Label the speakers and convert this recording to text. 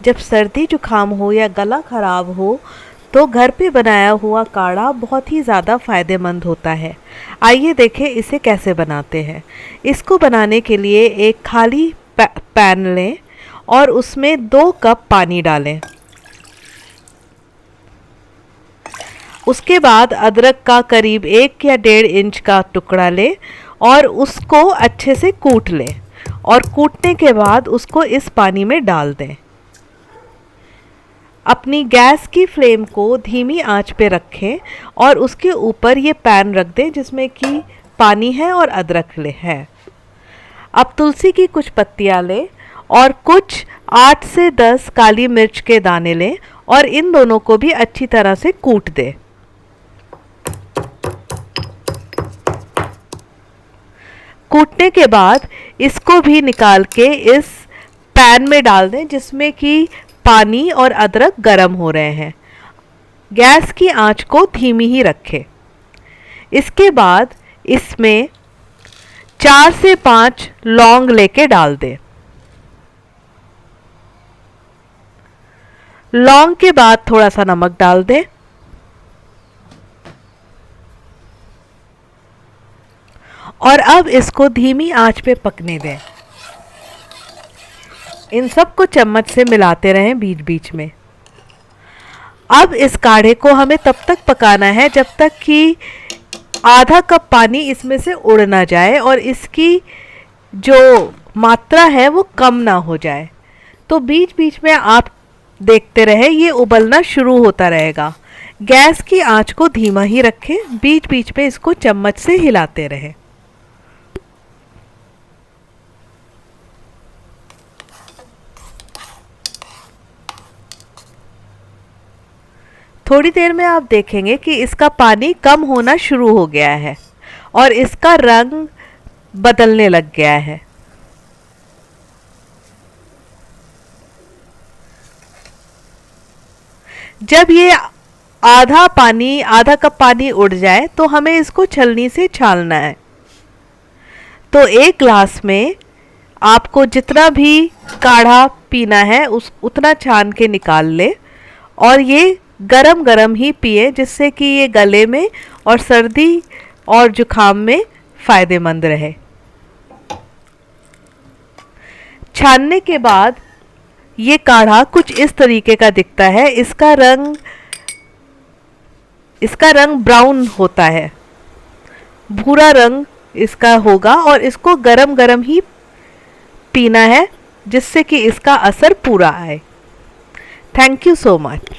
Speaker 1: जब सर्दी जुकाम हो या गला खराब हो तो घर पे बनाया हुआ काढ़ा बहुत ही ज़्यादा फ़ायदेमंद होता है। आइए देखें इसे कैसे बनाते हैं। इसको बनाने के लिए एक खाली पैन लें और उसमें 2 कप पानी डालें। उसके बाद अदरक का करीब 1 या 1.5 इंच का टुकड़ा लें और उसको अच्छे से कूट लें और कूटने के बाद उसको इस पानी में डाल दें। अपनी गैस की फ्लेम को धीमी आंच पे रखें और उसके ऊपर ये पैन रख दें जिसमें कि पानी है और अदरक है। अब तुलसी की कुछ पत्तियां लें और कुछ 8 से 10 काली मिर्च के दाने लें और इन दोनों को भी अच्छी तरह से कूट दें। कूटने के बाद इसको भी निकाल के इस पैन में डाल दें जिसमें कि पानी और अदरक गर्म हो रहे हैं। गैस की आंच को धीमी ही रखें। इसके बाद इसमें 4 से 5 लौंग लेके डाल दें। लौंग के बाद थोड़ा सा नमक डाल दें और अब इसको धीमी आंच पे पकने दें। इन सब को चम्मच से मिलाते रहें बीच बीच में। अब इस काढ़े को हमें तब तक पकाना है जब तक कि आधा कप पानी इसमें से उड़ ना जाए और इसकी जो मात्रा है वो कम ना हो जाए। तो बीच बीच में आप देखते रहें, ये उबलना शुरू होता रहेगा। गैस की आंच को धीमा ही रखें, बीच बीच में इसको चम्मच से हिलाते रहें। थोड़ी देर में आप देखेंगे कि इसका पानी कम होना शुरू हो गया है और इसका रंग बदलने लग गया है। जब ये आधा कप पानी उड़ जाए तो हमें इसको छलनी से छानना है। तो एक ग्लास में आपको जितना भी काढ़ा पीना है उतना छान के निकाल ले और ये गरम गरम ही पिए जिससे कि ये गले में और सर्दी और जुखाम में फ़ायदेमंद रहे। छानने के बाद ये काढ़ा कुछ इस तरीके का दिखता है। इसका रंग ब्राउन होता है, भूरा रंग इसका होगा और इसको गरम गरम ही पीना है जिससे कि इसका असर पूरा आए। Thank you so much.